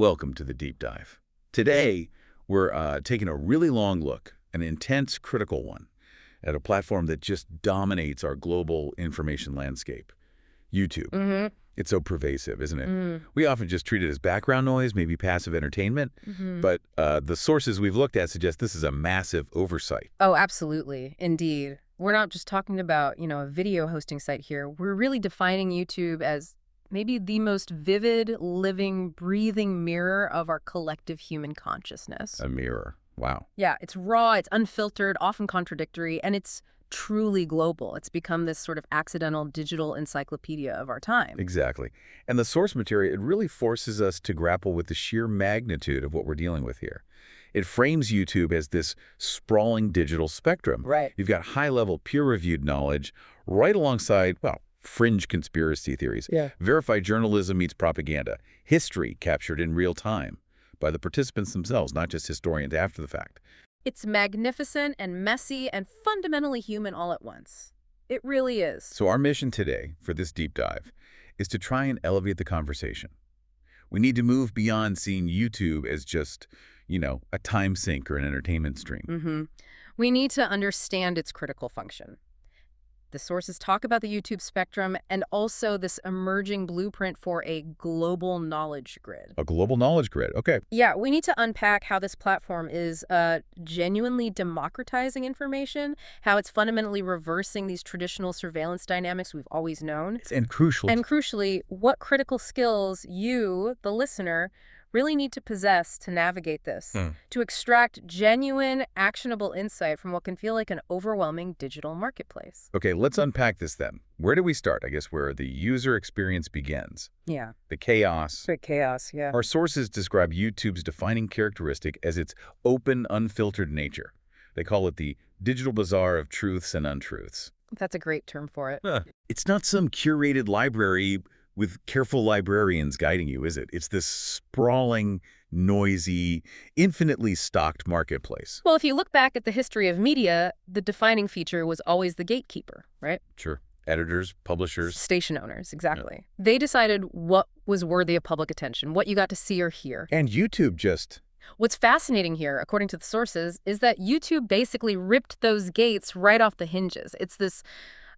Welcome to the Deep Dive. Today, we're taking a really long look, an intense, critical one, at a platform that just dominates our global information landscape, YouTube. It's so pervasive, isn't it? We often just treat it as background noise, maybe passive entertainment, but the sources we've looked at suggest this is a massive oversight. Oh, absolutely. Indeed. We're not just talking about, a video hosting site here. We're really defining YouTube as maybe the most vivid, living, breathing mirror of our collective human consciousness. A mirror. Wow. Yeah, it's raw, it's unfiltered, often contradictory, and it's truly global. It's become this sort of accidental digital encyclopedia of our time. Exactly. And the source material, it really forces us to grapple with the sheer magnitude of what we're dealing with here. It frames YouTube as this sprawling digital spectrum. Right. You've got high-level, peer-reviewed knowledge right alongside, well, fringe conspiracy theories. Yeah. Verified journalism meets propaganda. History captured in real time by the participants themselves, not just historians after the fact. It's magnificent and messy and fundamentally human all at once. It really is. So our mission today for this deep dive is to try and elevate the conversation. We need to move beyond seeing YouTube as just, a time sink or an entertainment stream. We need to understand its critical function. The sources talk about the YouTube spectrum and also this emerging blueprint for a global knowledge grid. A global knowledge grid. Okay. Yeah, we need to unpack how this platform is genuinely democratizing information, how it's fundamentally reversing these traditional surveillance dynamics we've always known. And crucial. And crucially, what critical skills you, the listener, really need to possess to navigate this, to extract genuine, actionable insight from what can feel like an overwhelming digital marketplace. Okay, let's unpack this then. Where do we start? I guess where the user experience begins. Yeah. The chaos. Great chaos, yeah. Our sources describe YouTube's defining characteristic as its open, unfiltered nature. They call it the digital bazaar of truths and untruths. That's a great term for it. It's not some curated library with careful librarians guiding you, is it? It's this sprawling, noisy, infinitely stocked marketplace. Well, if you look back at the history of media, the defining feature was always the gatekeeper, right? Sure. Editors, publishers. Station owners, exactly. Yeah. They decided what was worthy of public attention, what you got to see or hear. And YouTube just... What's fascinating here, according to the sources, is that YouTube basically ripped those gates right off the hinges. It's this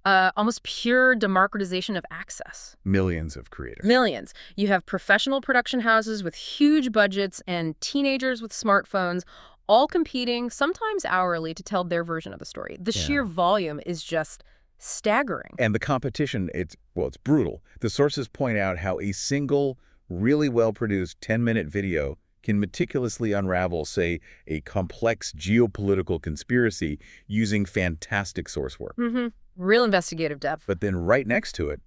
almost pure democratization of access. Millions of creators. Millions. You have professional production houses with huge budgets and teenagers with smartphones all competing, sometimes hourly, to tell their version of the story. The sheer volume is just staggering. And the competition, it's brutal. The sources point out how a single, really well-produced 10-minute video can meticulously unravel, say, a complex geopolitical conspiracy using fantastic source work. Real investigative depth. But then right next to it,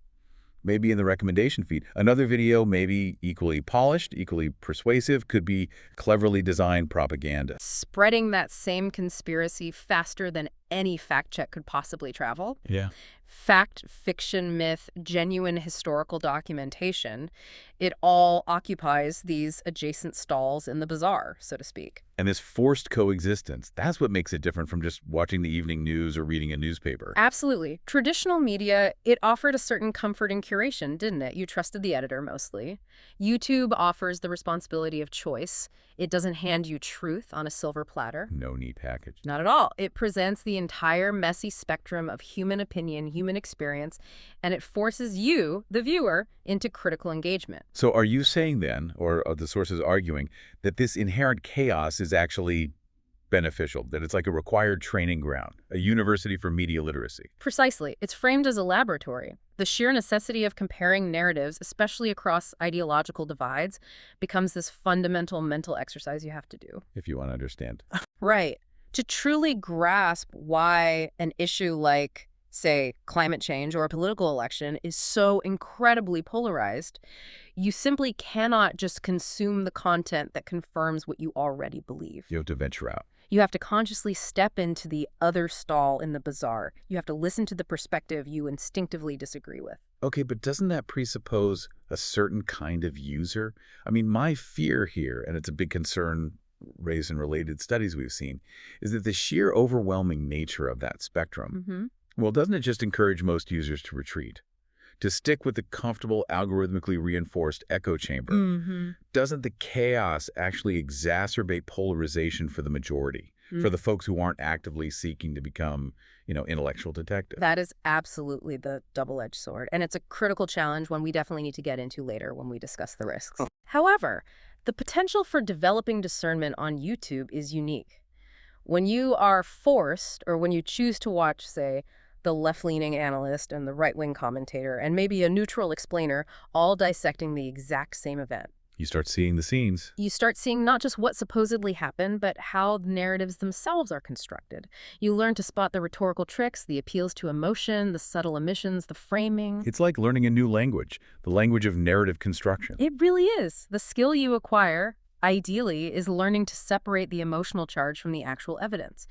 maybe in the recommendation feed, another video maybe equally polished, equally persuasive, could be cleverly designed propaganda. Spreading that same conspiracy faster than any fact check could possibly travel. Yeah. Fact, fiction, myth, genuine historical documentation, it all occupies these adjacent stalls in the bazaar, so to speak. And this forced coexistence, that's what makes it different from just watching the evening news or reading a newspaper. Absolutely. Traditional media, it offered a certain comfort in curation, didn't it? You trusted the editor mostly. YouTube offers the responsibility of choice. It doesn't hand you truth on a silver platter. No neat package. Not at all. It presents the entire messy spectrum of human opinion, human experience, and it forces you, the viewer, into critical engagement. So are you saying then, or are the sources arguing, that this inherent chaos is actually beneficial, that it's like a required training ground, a university for media literacy? Precisely. It's framed as a laboratory. The sheer necessity of comparing narratives, especially across ideological divides, becomes this fundamental mental exercise you have to do. If you want to understand. Right. To truly grasp why an issue like, say, climate change or a political election is so incredibly polarized, you simply cannot just consume the content that confirms what you already believe. You have to venture out. You have to consciously step into the other stall in the bazaar. You have to listen to the perspective you instinctively disagree with. Okay, but doesn't that presuppose a certain kind of user? I mean, my fear here, and it's a big concern raised in related studies we've seen, is that the sheer overwhelming nature of that spectrum, well, doesn't it just encourage most users to retreat, to stick with the comfortable, algorithmically reinforced echo chamber. Mm-hmm. Doesn't the chaos actually exacerbate polarization for the majority, for the folks who aren't actively seeking to become, intellectual detectives? That is absolutely the double-edged sword, and it's a critical challenge, one we definitely need to get into later when we discuss the risks. However, the potential for developing discernment on YouTube is unique. When you are forced, or when you choose to watch, say, the left-leaning analyst and the right-wing commentator, and maybe a neutral explainer, all dissecting the exact same event, You start seeing the scenes. you start seeing not just what supposedly happened, but how the narratives themselves are constructed. You learn to spot the rhetorical tricks, the appeals to emotion, the subtle omissions, the framing. It's like learning a new language, the language of narrative construction. It really is. The skill you acquire, ideally, is learning to separate the emotional charge from the actual evidence.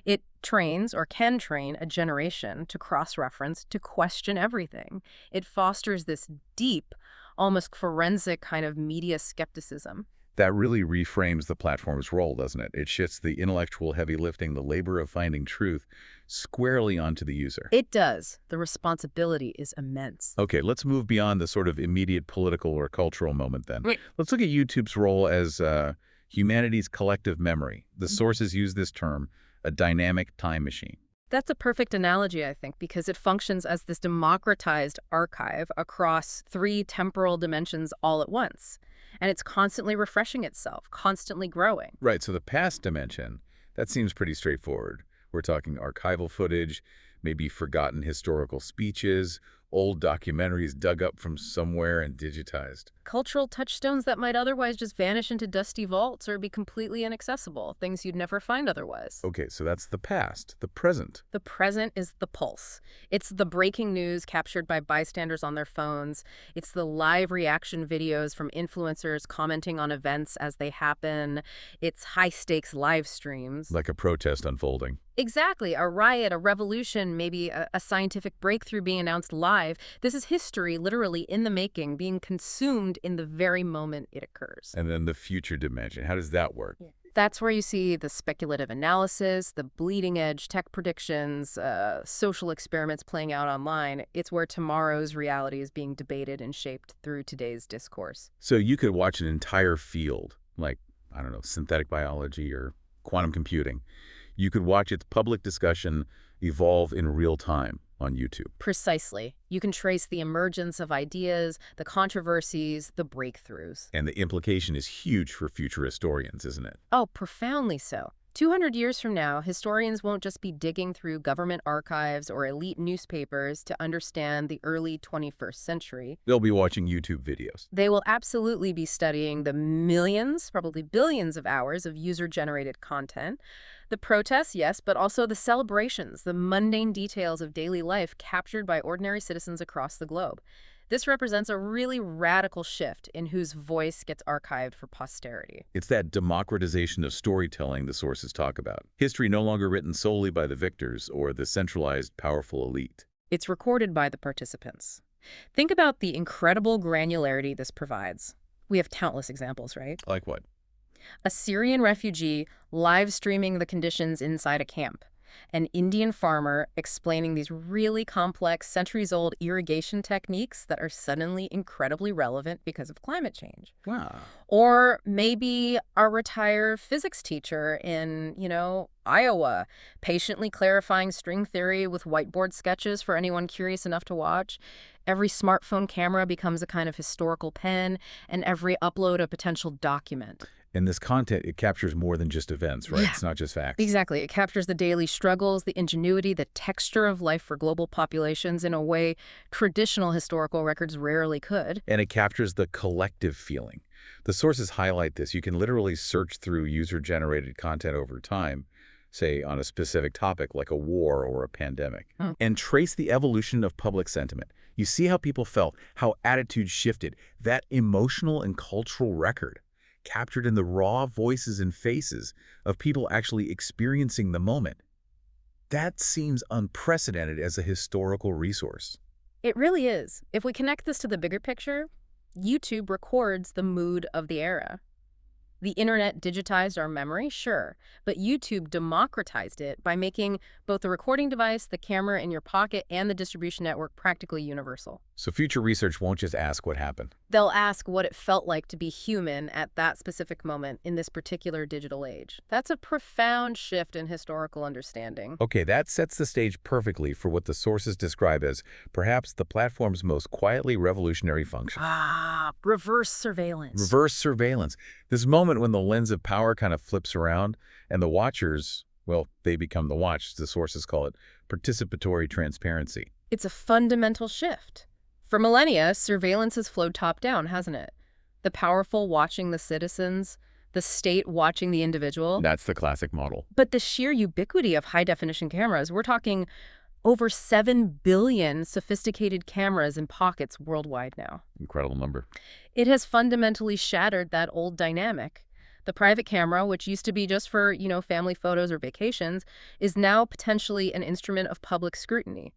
It trains, or can train, a generation to cross-reference, to question everything. It fosters this deep, almost forensic kind of media skepticism. That really reframes the platform's role, doesn't it? It shifts the intellectual heavy lifting, the labor of finding truth, squarely onto the user. It does. The responsibility is immense. Okay, let's move beyond the sort of immediate political or cultural moment then. Right. Let's look at YouTube's role as humanity's collective memory. The sources use this term, a dynamic time machine. That's a perfect analogy, I think, because it functions as this democratized archive across 3 temporal dimensions all at once. And it's constantly refreshing itself, constantly growing. Right, so the past dimension, that seems pretty straightforward. We're talking archival footage, maybe forgotten historical speeches, old documentaries dug up from somewhere and digitized. Cultural touchstones that might otherwise just vanish into dusty vaults or be completely inaccessible, things you'd never find otherwise. Okay, so that's the past. The present. The present is the pulse. It's the breaking news captured by bystanders on their phones. It's the live reaction videos from influencers commenting on events as they happen. It's high-stakes live streams. Like a protest unfolding. Exactly. A riot, a revolution, maybe a scientific breakthrough being announced live. This is history literally in the making, being consumed in the very moment it occurs. And then the future dimension. How does that work? Yeah. That's where you see the speculative analysis, the bleeding edge tech predictions, social experiments playing out online. It's where tomorrow's reality is being debated and shaped through today's discourse. So you could watch an entire field, like, I don't know, synthetic biology or quantum computing. You could watch its public discussion evolve in real time on YouTube. Precisely. You can trace the emergence of ideas, the controversies, the breakthroughs. And the implication is huge for future historians, isn't it? Oh, profoundly so. 200 years from now, historians won't just be digging through government archives or elite newspapers to understand the early 21st century. They'll be watching YouTube videos. They will absolutely be studying the millions, probably billions of hours of user-generated content. The protests, yes, but also the celebrations, the mundane details of daily life captured by ordinary citizens across the globe. This represents a really radical shift in whose voice gets archived for posterity. It's that democratization of storytelling the sources talk about. History no longer written solely by the victors or the centralized, powerful elite. It's recorded by the participants. Think about the incredible granularity this provides. We have countless examples, right? Like what? A Syrian refugee live streaming the conditions inside a camp. An Indian farmer explaining these really complex, centuries-old irrigation techniques that are suddenly incredibly relevant because of climate change. Wow. Or maybe a retired physics teacher in, Iowa, patiently clarifying string theory with whiteboard sketches for anyone curious enough to watch. Every smartphone camera becomes a kind of historical pen, and every upload a potential document. And this content, it captures more than just events, right? Yeah. It's not just facts. Exactly. It captures the daily struggles, the ingenuity, the texture of life for global populations in a way traditional historical records rarely could. And it captures the collective feeling. The sources highlight this. You can literally search through user-generated content over time, say on a specific topic like a war or a pandemic, and trace the evolution of public sentiment. You see how people felt, how attitudes shifted, that emotional and cultural record captured in the raw voices and faces of people actually experiencing the moment. That seems unprecedented as a historical resource. It really is. If we connect this to the bigger picture, YouTube records the mood of the era. The internet digitized our memory, sure, but YouTube democratized it by making both the recording device, the camera in your pocket, and the distribution network practically universal. So future research won't just ask what happened. They'll ask what it felt like to be human at that specific moment in this particular digital age. That's a profound shift in historical understanding. Okay, that sets the stage perfectly for what the sources describe as perhaps the platform's most quietly revolutionary function. Reverse surveillance. Reverse surveillance. This moment when the lens of power kind of flips around and the watchers, well, they become the watched, the sources call it participatory transparency. It's a fundamental shift. For millennia, surveillance has flowed top-down, hasn't it? The powerful watching the citizens, the state watching the individual. That's the classic model. But the sheer ubiquity of high-definition cameras, we're talking over 7 billion sophisticated cameras in pockets worldwide now. Incredible number. It has fundamentally shattered that old dynamic. The private camera, which used to be just for, family photos or vacations, is now potentially an instrument of public scrutiny,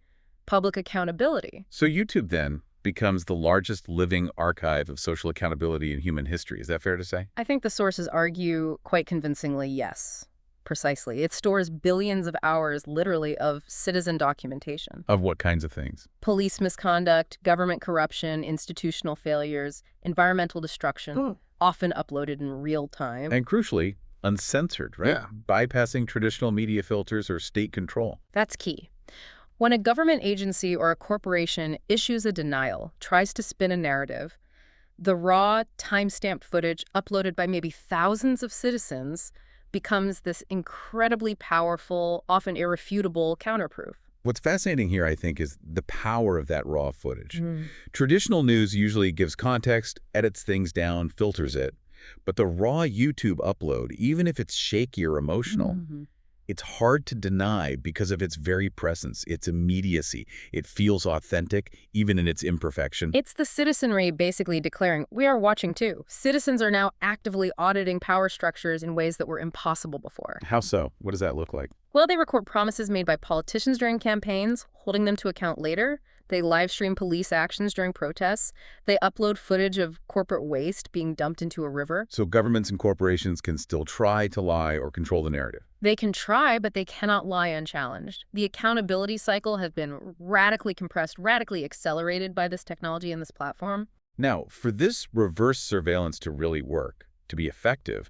public accountability. So YouTube then becomes the largest living archive of social accountability in human history. Is that fair to say? I think the sources argue quite convincingly yes. Precisely. It stores billions of hours, literally, of citizen documentation. Of what kinds of things? Police misconduct, government corruption, institutional failures, environmental destruction, often uploaded in real time. And crucially, uncensored, right? Yeah. Bypassing traditional media filters or state control. That's key. When a government agency or a corporation issues a denial, tries to spin a narrative, the raw, time-stamped footage uploaded by maybe thousands of citizens becomes this incredibly powerful, often irrefutable counterproof. What's fascinating here, I think, is the power of that raw footage. Traditional news usually gives context, edits things down, filters it. But the raw YouTube upload, even if it's shaky or emotional, it's hard to deny because of its very presence, its immediacy. It feels authentic, even in its imperfection. It's the citizenry basically declaring, we are watching too. Citizens are now actively auditing power structures in ways that were impossible before. How so? What does that look like? Well, they record promises made by politicians during campaigns, holding them to account later. They live stream police actions during protests. They upload footage of corporate waste being dumped into a river. So governments and corporations can still try to lie or control the narrative. They can try, but they cannot lie unchallenged. The accountability cycle has been radically compressed, radically accelerated by this technology and this platform. Now, for this reverse surveillance to really work, to be effective,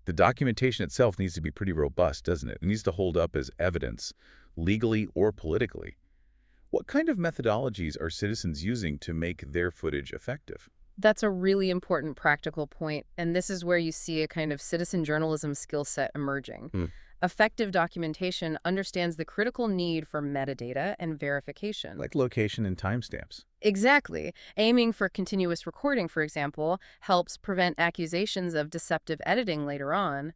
the documentation itself needs to be pretty robust, doesn't it? It needs to hold up as evidence, legally or politically. What kind of methodologies are citizens using to make their footage effective? That's a really important practical point, and this is where you see a kind of citizen journalism skill set emerging. Effective documentation understands the critical need for metadata and verification. Like location and timestamps. Exactly. Aiming for continuous recording, for example, helps prevent accusations of deceptive editing later on.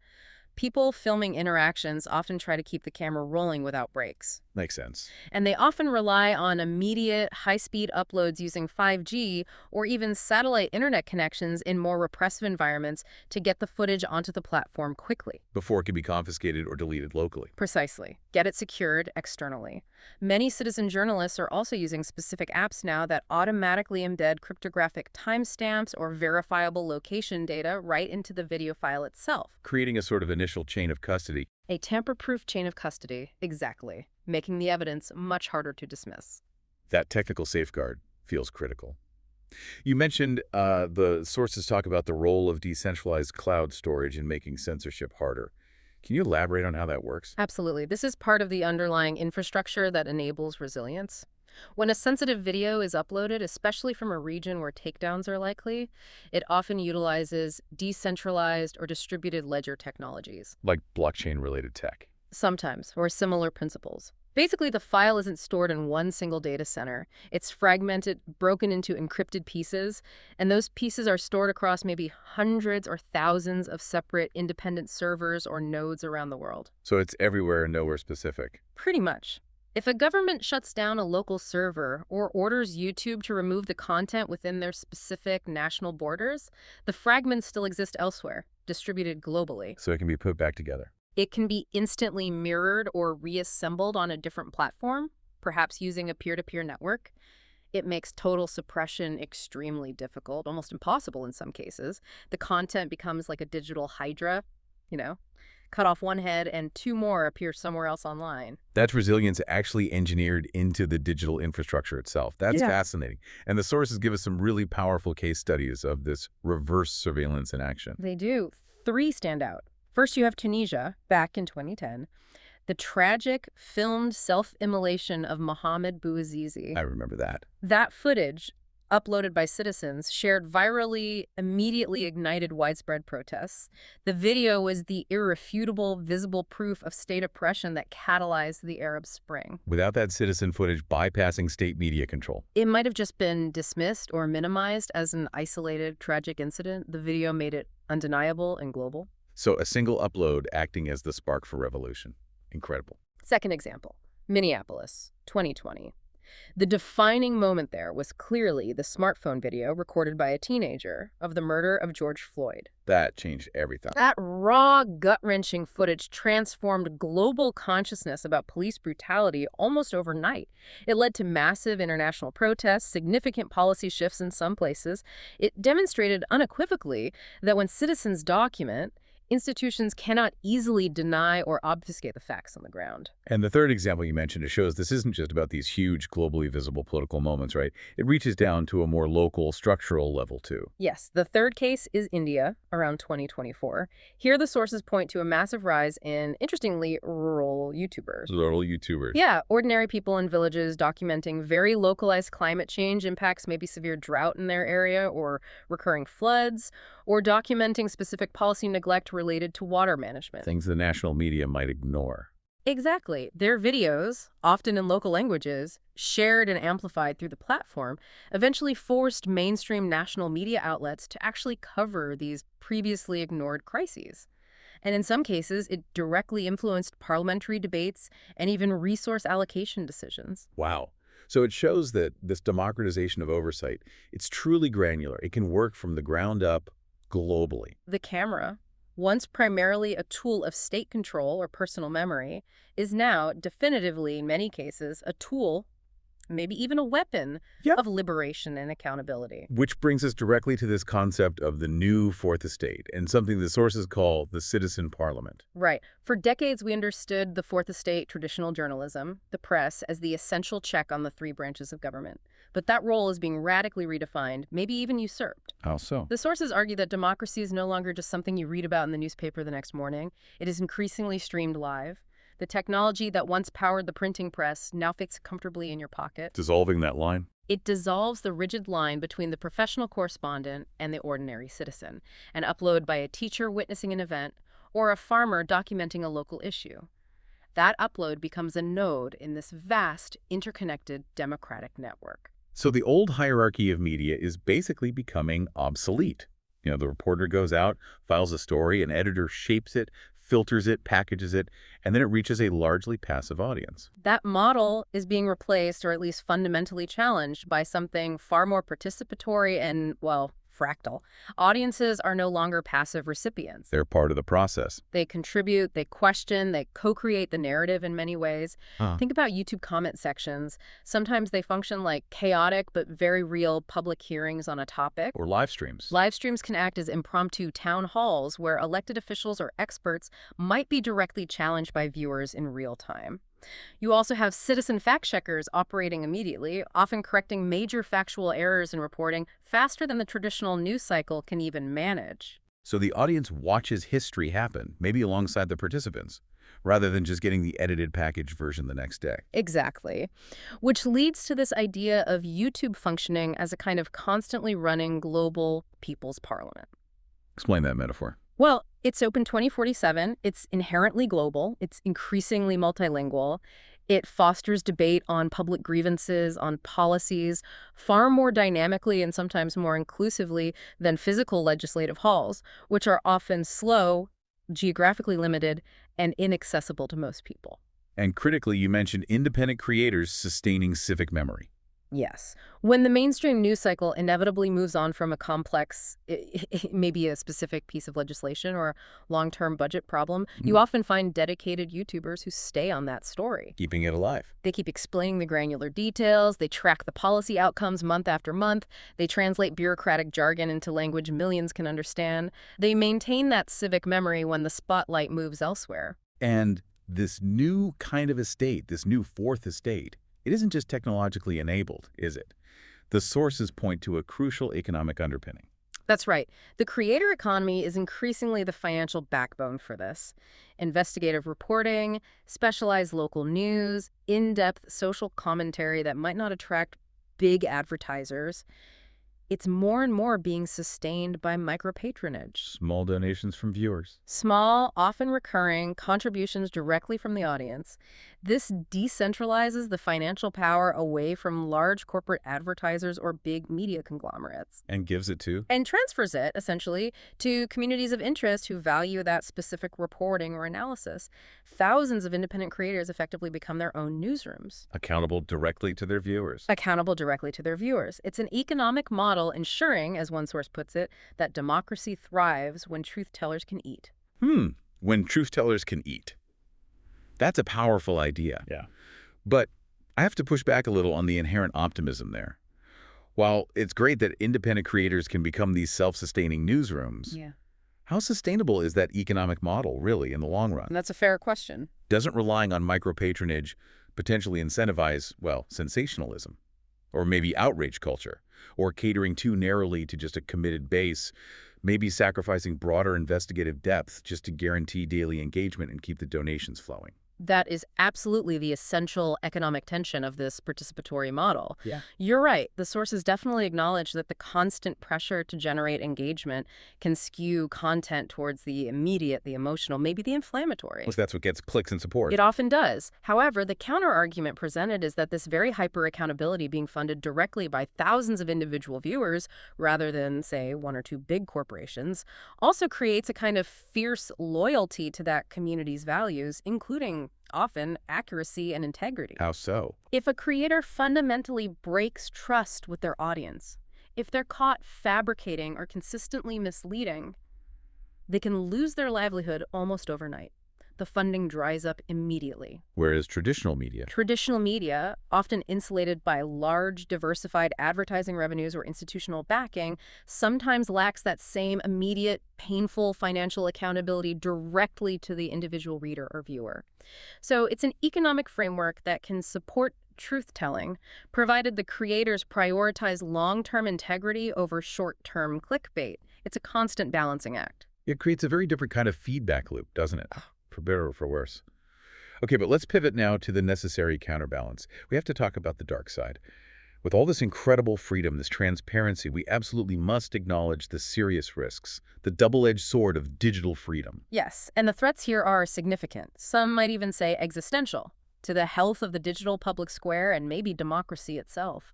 People filming interactions often try to keep the camera rolling without breaks. Makes sense. And they often rely on immediate, high-speed uploads using 5G or even satellite internet connections in more repressive environments to get the footage onto the platform quickly. Before it can be confiscated or deleted locally. Precisely. Get it secured externally. Many citizen journalists are also using specific apps now that automatically embed cryptographic timestamps or verifiable location data right into the video file itself. Creating a sort of initial chain of custody. A tamper-proof chain of custody, exactly, making the evidence much harder to dismiss. That technical safeguard feels critical. You mentioned the sources talk about the role of decentralized cloud storage in making censorship harder. Can you elaborate on how that works? Absolutely. This is part of the underlying infrastructure that enables resilience. When a sensitive video is uploaded, especially from a region where takedowns are likely, it often utilizes decentralized or distributed ledger technologies. Like blockchain-related tech. Sometimes, or similar principles. Basically, the file isn't stored in one single data center. It's fragmented, broken into encrypted pieces, and those pieces are stored across maybe hundreds or thousands of separate independent servers or nodes around the world. So it's everywhere and nowhere specific. Pretty much. If a government shuts down a local server or orders YouTube to remove the content within their specific national borders, the fragments still exist elsewhere, distributed globally. So it can be put back together. It can be instantly mirrored or reassembled on a different platform, perhaps using a peer-to-peer network. It makes total suppression extremely difficult, almost impossible in some cases. The content becomes like a digital hydra, cut off one head and two more appear somewhere else online. That's resilience actually engineered into the digital infrastructure itself. That's fascinating. And the sources give us some really powerful case studies of this reverse surveillance in action. They do. 3 stand out. First, you have Tunisia, back in 2010. The tragic filmed self-immolation of Mohamed Bouazizi. I remember that. That footage, uploaded by citizens, shared virally, immediately ignited widespread protests. The video was the irrefutable, visible proof of state oppression that catalyzed the Arab Spring. Without that citizen footage bypassing state media control. It might have just been dismissed or minimized as an isolated, tragic incident. The video made it undeniable and global. So a single upload acting as the spark for revolution. Incredible. Second example, Minneapolis, 2020. The defining moment there was clearly the smartphone video recorded by a teenager of the murder of George Floyd. That changed everything. That raw, gut-wrenching footage transformed global consciousness about police brutality almost overnight. It led to massive international protests, significant policy shifts in some places. It demonstrated unequivocally that when citizens document, institutions cannot easily deny or obfuscate the facts on the ground. And the third example you mentioned, it shows this isn't just about these huge, globally visible political moments, right? It reaches down to a more local, structural level, too. Yes, the third case is India, around 2024. Here the sources point to a massive rise in, interestingly, rural YouTubers. Rural YouTubers. Yeah, ordinary people in villages documenting very localized climate change impacts, maybe severe drought in their area or recurring floods, or documenting specific policy neglect related to water management. Things the national media might ignore. Exactly. Their videos, often in local languages, shared and amplified through the platform, eventually forced mainstream national media outlets to actually cover these previously ignored crises. And in some cases, it directly influenced parliamentary debates and even resource allocation decisions. Wow. So it shows that this democratization of oversight, it's truly granular. It can work from the ground up globally. The camera, once primarily a tool of state control or personal memory, is now definitively, in many cases, a tool, maybe even a weapon, of liberation and accountability. Which brings us directly to this concept of the new fourth estate and something the sources call the citizen parliament. Right. For decades, we understood the fourth estate, traditional journalism, the press, as the essential check on the 3 branches of government. But that role is being radically redefined, maybe even usurped. How so? The sources argue that democracy is no longer just something you read about in the newspaper the next morning. It is increasingly streamed live. The technology that once powered the printing press now fits comfortably in your pocket. Dissolving that line? It dissolves the rigid line between the professional correspondent and the ordinary citizen, an upload by a teacher witnessing an event or a farmer documenting a local issue. That upload becomes a node in this vast, interconnected democratic network. So the old hierarchy of media is basically becoming obsolete. The reporter goes out, files a story, an editor shapes it, filters it, packages it, and then it reaches a largely passive audience. That model is being replaced, or at least fundamentally challenged, by something far more participatory and, well, fractal. Audiences are no longer passive recipients. They're part of the process. They contribute, they question, they co-create the narrative in many ways. Think about YouTube comment sections. Sometimes they function like chaotic but very real public hearings on a topic. Or live streams. Live streams can act as impromptu town halls where elected officials or experts might be directly challenged by viewers in real time. You also have citizen fact-checkers operating immediately, often correcting major factual errors in reporting faster than the traditional news cycle can even manage. So the audience watches history happen, maybe alongside the participants, rather than just getting the edited packaged version the next day. Exactly. Which leads to this idea of YouTube functioning as a kind of constantly running global people's parliament. Explain that metaphor. Well, it's open 2047. It's inherently global. It's increasingly multilingual. It fosters debate on public grievances, on policies, far more dynamically and sometimes more inclusively than physical legislative halls, which are often slow, geographically limited, and inaccessible to most people. And critically, you mentioned independent creators sustaining civic memory. Yes. When the mainstream news cycle inevitably moves on from a complex, maybe a specific piece of legislation or long-term budget problem, you Mhm. often find dedicated YouTubers who stay on that story. Keeping it alive. They keep explaining the granular details, they track the policy outcomes month after month, they translate bureaucratic jargon into language millions can understand. They maintain that civic memory when the spotlight moves elsewhere. And this new kind of estate, this new fourth estate, it isn't just technologically enabled, is it? The sources point to a crucial economic underpinning. That's right. The creator economy is increasingly the financial backbone for this. Investigative reporting, specialized local news, in-depth social commentary that might not attract big advertisers. It's more and more being sustained by micropatronage. Small donations from viewers. Small, often recurring contributions directly from the audience. This decentralizes the financial power away from large corporate advertisers or big media conglomerates And gives it to and transfers it, essentially, to communities of interest who value that specific reporting or analysis. Thousands of independent creators effectively become their own newsrooms, accountable directly to their viewers. accountable directly to their viewers. It's an economic model ensuring, as one source puts it, that democracy thrives when truth tellers can eat. When truth tellers can eat. That's a powerful idea. Yeah. But I have to push back a little on the inherent optimism there. While it's great that independent creators can become these self-sustaining newsrooms, how sustainable is that economic model, really, in the long run? And that's a fair question. Doesn't relying on micropatronage potentially incentivize, well, sensationalism? Or maybe outrage culture? Or catering too narrowly to just a committed base, maybe sacrificing broader investigative depth just to guarantee daily engagement and keep the donations flowing? That is absolutely the essential economic tension of this participatory model. Yeah. You're right. The sources definitely acknowledge that the constant pressure to generate engagement can skew content towards the immediate, the emotional, maybe the inflammatory. Well, that's what gets clicks and support. It often does. However, the counter-argument presented is that this very hyper-accountability being funded directly by thousands of individual viewers, rather than, say, one or two big corporations, also creates a kind of fierce loyalty to that community's values, including often accuracy and integrity. How so? If a creator fundamentally breaks trust with their audience, if they're caught fabricating or consistently misleading, they can lose their livelihood almost overnight. The funding dries up immediately. Whereas traditional media, Traditional media, often insulated by large, diversified advertising revenues or institutional backing, sometimes lacks that same immediate, painful financial accountability directly to the individual reader or viewer. So it's an economic framework that can support truth-telling, provided the creators prioritize long-term integrity over short-term clickbait. It's a constant balancing act. it creates a very different kind of feedback loop, doesn't it? For better or for worse. Okay, but let's pivot now to the necessary counterbalance. We have to talk about the dark side. With all this incredible freedom, this transparency, we absolutely must acknowledge the serious risks, the double-edged sword of digital freedom. Yes, and the threats here are significant. Some might even say existential, to the health of the digital public square and maybe democracy itself.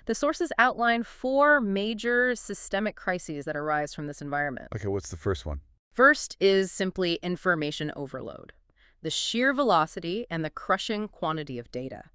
The sources outline 4 major systemic crises that arise from this environment. Okay, what's the first one? First is simply information overload, the sheer velocity and the crushing quantity of data.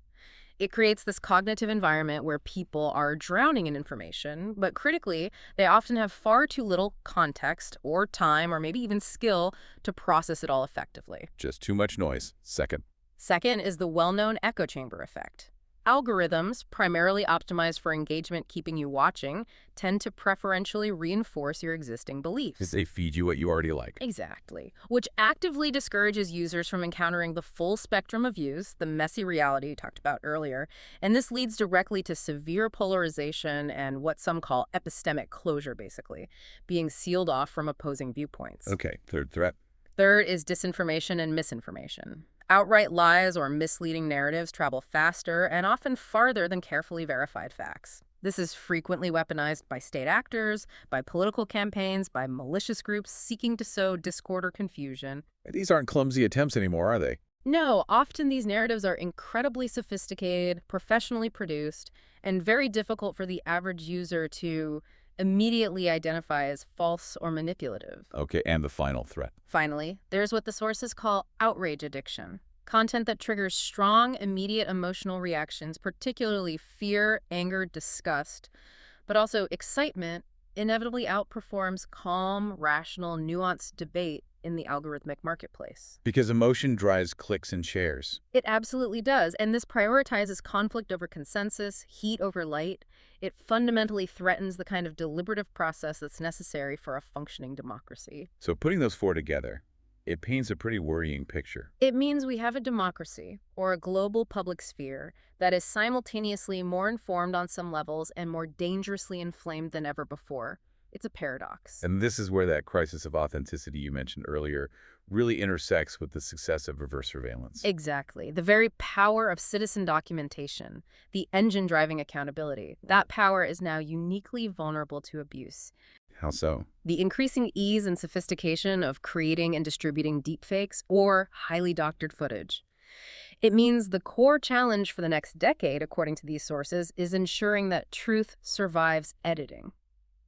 It creates this cognitive environment where people are drowning in information, but critically, they often have far too little context or time or maybe even skill to process it all effectively. Just too much noise. Second. Second is the well-known echo chamber effect. Algorithms, primarily optimized for engagement keeping you watching, tend to preferentially reinforce your existing beliefs. They feed you what you already like. Exactly. Which actively discourages users from encountering the full spectrum of views, the messy reality you talked about earlier, and this leads directly to severe polarization and what some call epistemic closure, basically, being sealed off from opposing viewpoints. Okay, third threat. Third is disinformation and misinformation. Outright lies or misleading narratives travel faster and often farther than carefully verified facts. This is frequently weaponized by state actors, by political campaigns, by malicious groups seeking to sow discord or confusion. These aren't clumsy attempts anymore, are they? No, often these narratives are incredibly sophisticated, professionally produced, and very difficult for the average user to immediately identify as false or manipulative. Okay, and the final threat. Finally, there's what the sources call outrage addiction. Content that triggers strong, immediate emotional reactions, particularly fear, anger, disgust, but also excitement, inevitably outperforms calm, rational, nuanced debate in the algorithmic marketplace. Because emotion drives clicks and shares. It absolutely does, and this prioritizes conflict over consensus, heat over light. It fundamentally threatens the kind of deliberative process that's necessary for a functioning democracy. So putting those four together, it paints a pretty worrying picture. It means we have a democracy, or a global public sphere, that is simultaneously more informed on some levels and more dangerously inflamed than ever before. It's a paradox. And this is where that crisis of authenticity you mentioned earlier really intersects with the success of reverse surveillance. Exactly. The very power of citizen documentation, the engine driving accountability, that power is now uniquely vulnerable to abuse. How so? The increasing ease and sophistication of creating and distributing deepfakes or highly doctored footage. It means the core challenge for the next decade, according to these sources, is ensuring that truth survives editing.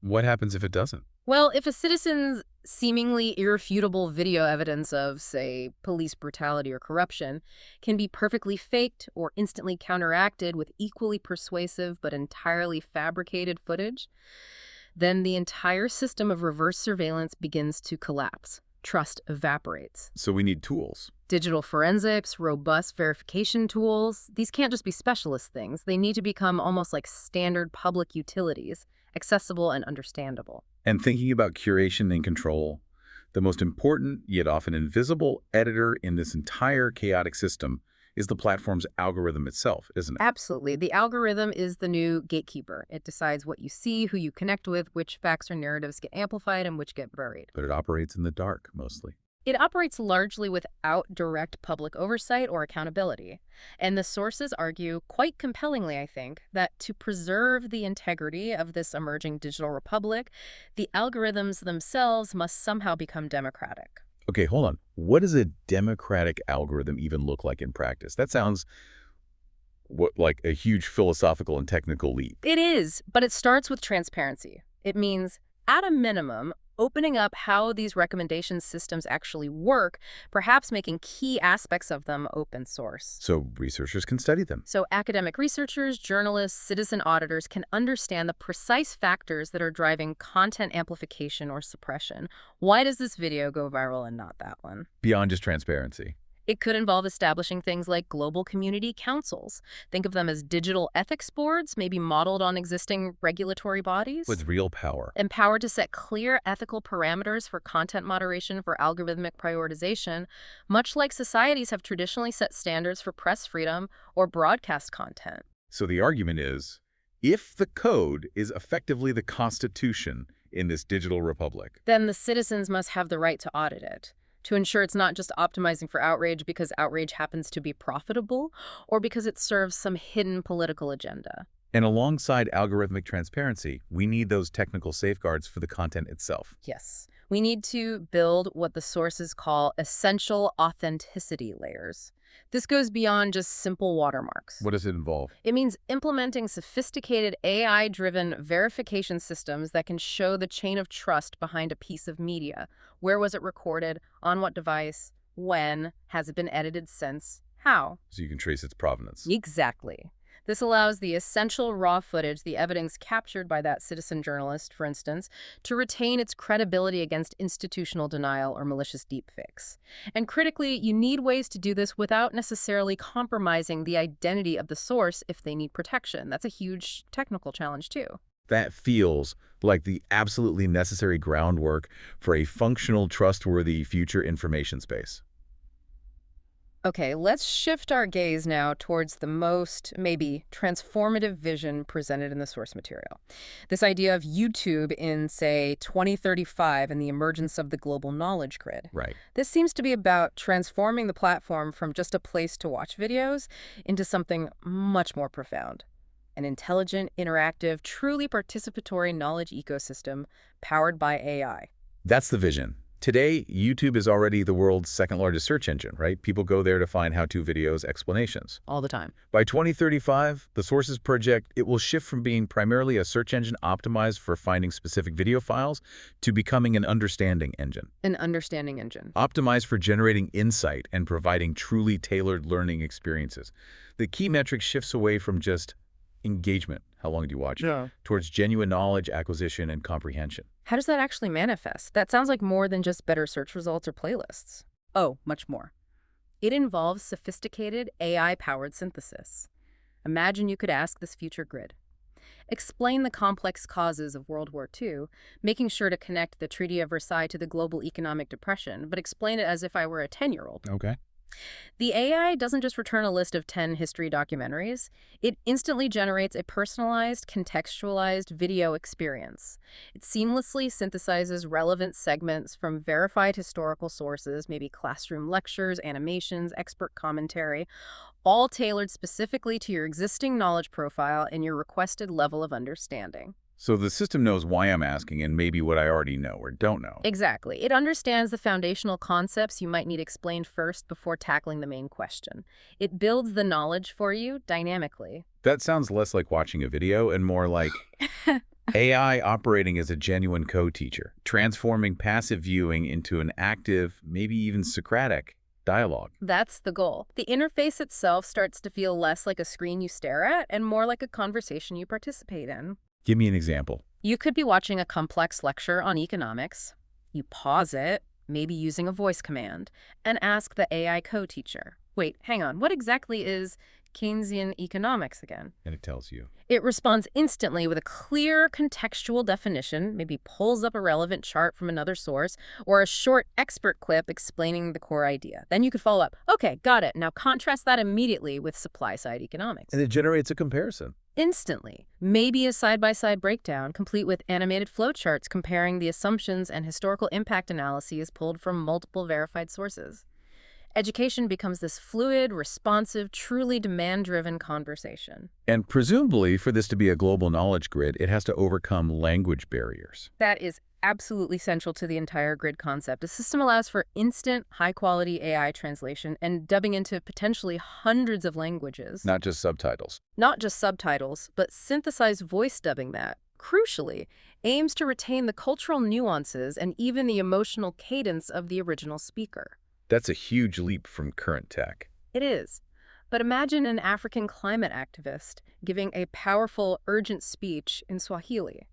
What happens if it doesn't? Well, if a citizen's seemingly irrefutable video evidence of, say, police brutality or corruption can be perfectly faked or instantly counteracted with equally persuasive but entirely fabricated footage, then the entire system of reverse surveillance begins to collapse. Trust evaporates. So we need tools. Digital forensics, robust verification tools, these can't just be specialist things. They need to become almost like standard public utilities, accessible and understandable. And thinking about curation and control, the most important yet often invisible editor in this entire chaotic system is the platform's algorithm itself, isn't it? Absolutely. The algorithm is the new gatekeeper. It decides what you see, who you connect with, which facts or narratives get amplified, and which get buried. But it operates in the dark, mostly. It operates largely without direct public oversight or accountability. And the sources argue, quite compellingly, I think, that to preserve the integrity of this emerging digital republic, the algorithms themselves must somehow become democratic. Okay, hold on. What does a democratic algorithm even look like in practice? That sounds like a huge philosophical and technical leap. It is, but it starts with transparency. It means, at a minimum, opening up how these recommendation systems actually work, perhaps making key aspects of them open source. So researchers can study them. So academic researchers, journalists, citizen auditors can understand the precise factors that are driving content amplification or suppression. Why does this video go viral and not that one? Beyond just transparency. It could involve establishing things like global community councils. Think of them as digital ethics boards, maybe modeled on existing regulatory bodies. With real power. Empowered to set clear ethical parameters for content moderation, for algorithmic prioritization, much like societies have traditionally set standards for press freedom or broadcast content. So the argument is, if the code is effectively the Constitution in this digital republic, then the citizens must have the right to audit it, to ensure it's not just optimizing for outrage because outrage happens to be profitable or because it serves some hidden political agenda. and alongside algorithmic transparency, we need those technical safeguards for the content itself. Yes. We need to build what the sources call essential authenticity layers. This goes beyond just simple watermarks. What does it involve? It means implementing sophisticated AI-driven verification systems that can show the chain of trust behind a piece of media. Where was it recorded? On what device? When? Has it been edited since? How? So you can trace its provenance. Exactly. This allows the essential raw footage, the evidence captured by that citizen journalist, for instance, to retain its credibility against institutional denial or malicious deepfakes. And critically, you need ways to do this without necessarily compromising the identity of the source if they need protection. That's a huge technical challenge, too. That feels like the absolutely necessary groundwork for a functional, trustworthy future information space. Okay, let's shift our gaze now towards the most, maybe, transformative vision presented in the source material. This idea of YouTube in, say, 2035 and the emergence of the global knowledge grid. Right. This seems to be about transforming the platform from just a place to watch videos into something much more profound. An intelligent, interactive, truly participatory knowledge ecosystem powered by AI. That's the vision. Today, YouTube is already the world's second largest search engine, right? People go there to find how-to videos, explanations. All the time. By 2035, the sources project it will shift from being primarily a search engine optimized for finding specific video files to becoming an understanding engine. An understanding engine. Optimized for generating insight and providing truly tailored learning experiences. The key metric shifts away from just engagement, how long do you watch, towards genuine knowledge acquisition and comprehension. How does that actually manifest? That sounds like more than just better search results or playlists. Oh, much more. It involves sophisticated AI-powered synthesis. Imagine you could ask this future grid. Explain the complex causes of World War II, making sure to connect the Treaty of Versailles to the global economic depression, but explain it as if I were a 10-year-old. Okay. The AI doesn't just return a list of 10 history documentaries. It instantly generates a personalized, contextualized video experience. It seamlessly synthesizes relevant segments from verified historical sources, maybe classroom lectures, animations, expert commentary, all tailored specifically to your existing knowledge profile and your requested level of understanding. So the system knows why I'm asking and maybe what I already know or don't know. Exactly. It understands the foundational concepts you might need explained first before tackling the main question. It builds the knowledge for you dynamically. That sounds less like watching a video and more like AI operating as a genuine co-teacher, transforming passive viewing into an active, maybe even Socratic, dialogue. That's the goal. The interface itself starts to feel less like a screen you stare at and more like a conversation you participate in. Give me an example. You could be watching a complex lecture on economics. You pause it, maybe using a voice command, and ask the AI co-teacher, wait, hang on, what exactly is Keynesian economics again? And it tells you. It responds instantly with a clear contextual definition, maybe pulls up a relevant chart from another source, or a short expert clip explaining the core idea. Then you could follow up, okay, got it. Now contrast that immediately with supply-side economics. And it generates a comparison. Instantly. Maybe a side-by-side breakdown, complete with animated flowcharts comparing the assumptions and historical impact analyses pulled from multiple verified sources. Education becomes this fluid, responsive, truly demand-driven conversation. And presumably, for this to be a global knowledge grid, it has to overcome language barriers. That is absolutely central to the entire grid concept. The system allows for instant, high-quality AI translation and dubbing into potentially hundreds of languages. Not just subtitles. Not just subtitles, but synthesized voice dubbing that, crucially, aims to retain the cultural nuances and even the emotional cadence of the original speaker. That's a huge leap from current tech. It is. But imagine an African climate activist giving a powerful, urgent speech in Swahili.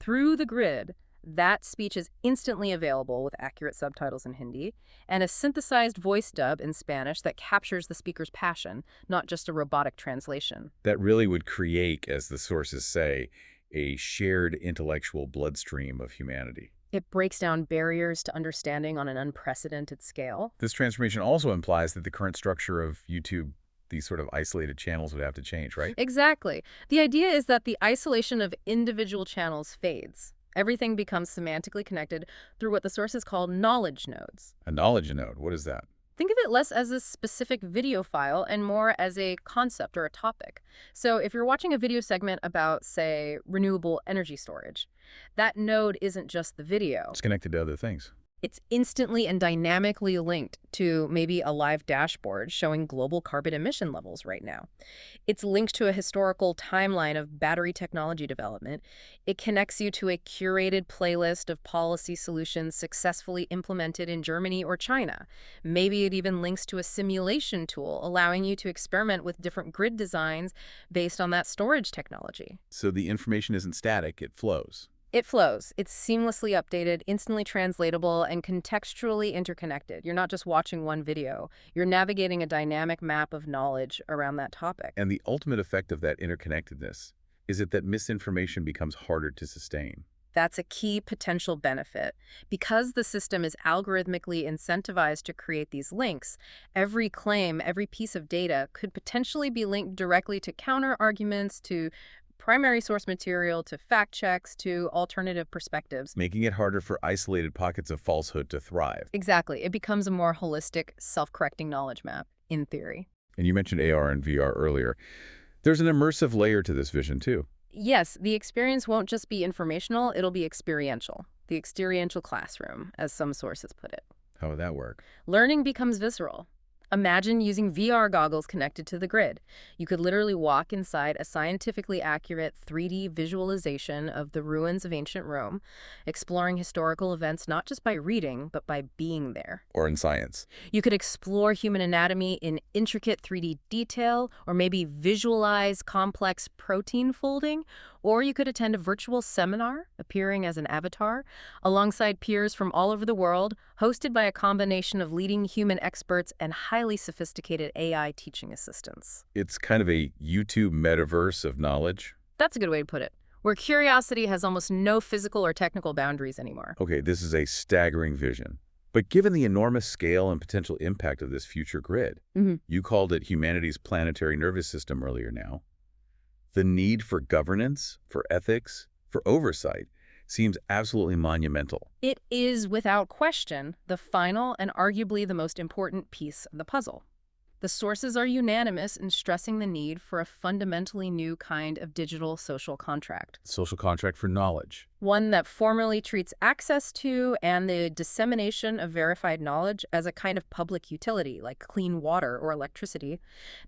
Through the grid, that speech is instantly available with accurate subtitles in Hindi and a synthesized voice dub in Spanish that captures the speaker's passion, not just a robotic translation. That really would create, as the sources say, a shared intellectual bloodstream of humanity. It breaks down barriers to understanding on an unprecedented scale. This transformation also implies that the current structure of YouTube, these sort of isolated channels, would have to change, right? Exactly. The idea is that the isolation of individual channels fades. Everything becomes semantically connected through what the sources call knowledge nodes. A knowledge node, what is that? Think of it less as a specific video file and more as a concept or a topic. So if you're watching a video segment about, say, renewable energy storage, that node isn't just the video. It's connected to other things. It's instantly and dynamically linked to maybe a live dashboard showing global carbon emission levels right now. It's linked to a historical timeline of battery technology development. It connects you to a curated playlist of policy solutions successfully implemented in Germany or China. Maybe it even links to a simulation tool, allowing you to experiment with different grid designs based on that storage technology. So the information isn't static, it flows. It flows. It's seamlessly updated, instantly translatable, and contextually interconnected. You're not just watching one video. You're navigating a dynamic map of knowledge around that topic. And the ultimate effect of that interconnectedness is that misinformation becomes harder to sustain. That's a key potential benefit. Because the system is algorithmically incentivized to create these links, every claim, every piece of data could potentially be linked directly to counter-arguments, to primary source material, to fact checks, to alternative perspectives. Making it harder for isolated pockets of falsehood to thrive. Exactly. It becomes a more holistic, self-correcting knowledge map, in theory. And you mentioned AR and VR earlier. There's an immersive layer to this vision, too. Yes, the experience won't just be informational, it'll be experiential. the experiential classroom, as some sources put it. How would that work? Learning becomes visceral. Imagine using VR goggles connected to the grid. You could literally walk inside a scientifically accurate 3D visualization of the ruins of ancient Rome, exploring historical events not just by reading, but by being there. Or in science. You could explore human anatomy in intricate 3D detail, or maybe visualize complex protein folding, or you could attend a virtual seminar, appearing as an avatar, alongside peers from all over the world, hosted by a combination of leading human experts and highly sophisticated AI teaching assistants. It's kind of a YouTube metaverse of knowledge. That's a good way to put it, where curiosity has almost no physical or technical boundaries anymore. Okay, this is a staggering vision. But given the enormous scale and potential impact of this future grid, you called it humanity's planetary nervous system earlier now, the need for governance, for ethics, for oversight seems absolutely monumental. It is, without question, the final and arguably the most important piece of the puzzle. The sources are unanimous in stressing the need for a fundamentally new kind of digital social contract. Social contract for knowledge. One that formally treats access to and the dissemination of verified knowledge as a kind of public utility, like clean water or electricity,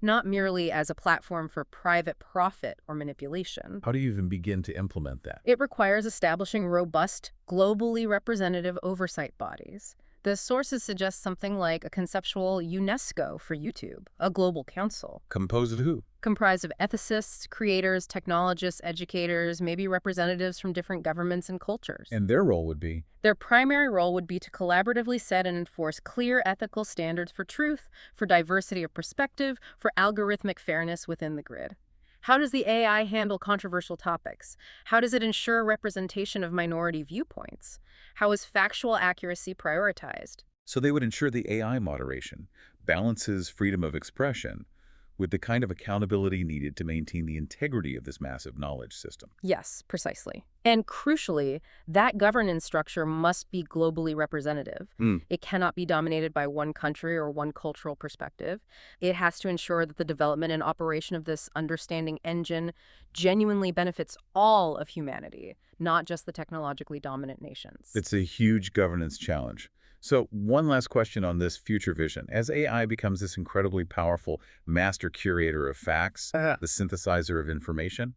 not merely as a platform for private profit or manipulation. How do you even begin to implement that? It requires establishing robust, globally representative oversight bodies. The sources suggest something like a conceptual UNESCO for YouTube, a global council. Composed of who? Comprised of ethicists, creators, technologists, educators, maybe representatives from different governments and cultures. And their role would be? Their primary role would be to collaboratively set and enforce clear ethical standards for truth, for diversity of perspective, for algorithmic fairness within the grid. How does the AI handle controversial topics? How does it ensure representation of minority viewpoints? How is factual accuracy prioritized? So they would ensure the AI moderation balances freedom of expression with the kind of accountability needed to maintain the integrity of this massive knowledge system. Yes, precisely. And crucially, that governance structure must be globally representative. It cannot be dominated by one country or one cultural perspective. It has to ensure that the development and operation of this understanding engine genuinely benefits all of humanity, not just the technologically dominant nations. It's a huge governance challenge. So one last question on this future vision. As AI becomes this incredibly powerful master curator of facts, the synthesizer of information,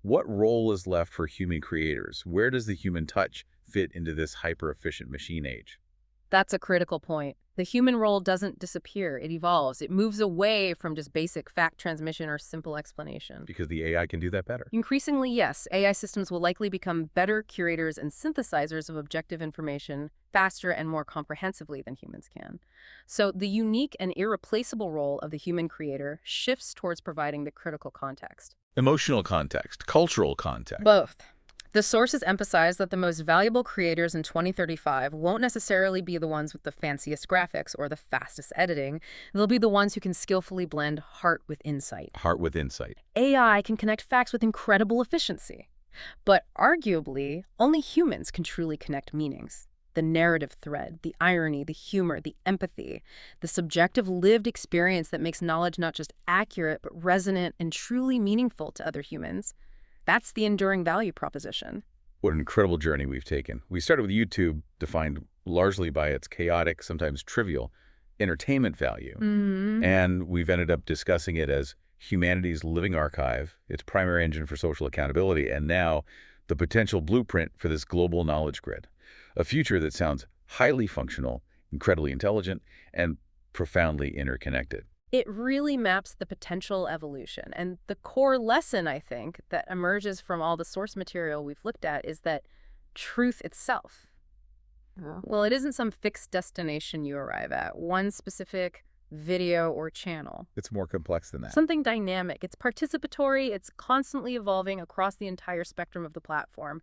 what role is left for human creators? Where does the human touch fit into this hyper-efficient machine age? That's a critical point. The human role doesn't disappear. It evolves. It moves away from just basic fact transmission or simple explanation. Because the AI can do that better. Increasingly, yes, AI systems will likely become better curators and synthesizers of objective information faster and more comprehensively than humans can. So the unique and irreplaceable role of the human creator shifts towards providing the critical context. Emotional context, cultural context. Both. The sources emphasize that the most valuable creators in 2035 won't necessarily be the ones with the fanciest graphics or the fastest editing. They'll be the ones who can skillfully blend heart with insight. Heart with insight. AI can connect facts with incredible efficiency. But arguably, only humans can truly connect meanings. The narrative thread, the irony, the humor, the empathy, the subjective lived experience that makes knowledge not just accurate, but resonant and truly meaningful to other humans. That's the enduring value proposition. What an incredible journey we've taken. We started with YouTube, defined largely by its chaotic, sometimes trivial, entertainment value. And we've ended up discussing it as humanity's living archive, its primary engine for social accountability, and now the potential blueprint for this global knowledge grid. A future that sounds highly functional, incredibly intelligent, and profoundly interconnected. It really maps the potential evolution. And the core lesson, I think, that emerges from all the source material we've looked at is that truth itself, well, it isn't some fixed destination you arrive at, one specific video or channel. It's more complex than that. Something dynamic. It's participatory. It's constantly evolving across the entire spectrum of the platform.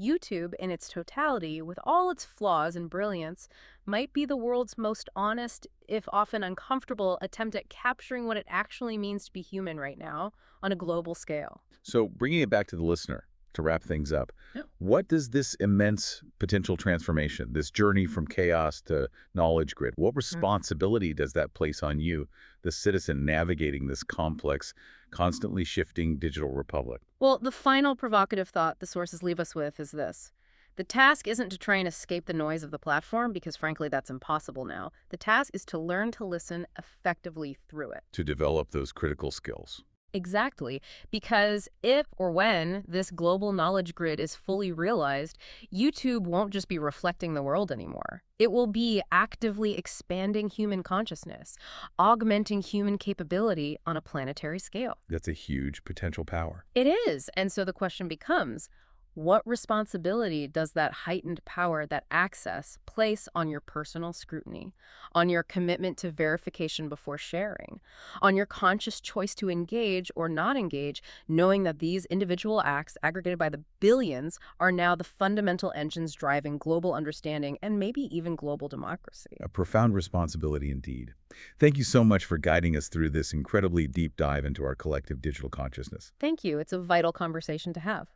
YouTube, in its totality, with all its flaws and brilliance, might be the world's most honest, if often uncomfortable, attempt at capturing what it actually means to be human right now on a global scale. So bringing it back to the listener, to wrap things up, what does this immense potential transformation, this journey from chaos to knowledge grid, what responsibility does that place on you, the citizen navigating this complex, constantly shifting digital republic? Well, the final provocative thought the sources leave us with is this. The task isn't to try and escape the noise of the platform, because frankly, that's impossible now. The task is to learn to listen effectively through it. To develop those critical skills. Exactly, because if or when this global knowledge grid is fully realized, YouTube won't just be reflecting the world anymore. It will be actively expanding human consciousness, augmenting human capability on a planetary scale. That's a huge potential power. It is, and so the question becomes, what responsibility does that heightened power, that access, place on your personal scrutiny, on your commitment to verification before sharing, on your conscious choice to engage or not engage, knowing that these individual acts, aggregated by the billions, are now the fundamental engines driving global understanding and maybe even global democracy? A profound responsibility indeed. Thank you so much for guiding us through this incredibly deep dive into our collective digital consciousness. Thank you. It's a vital conversation to have.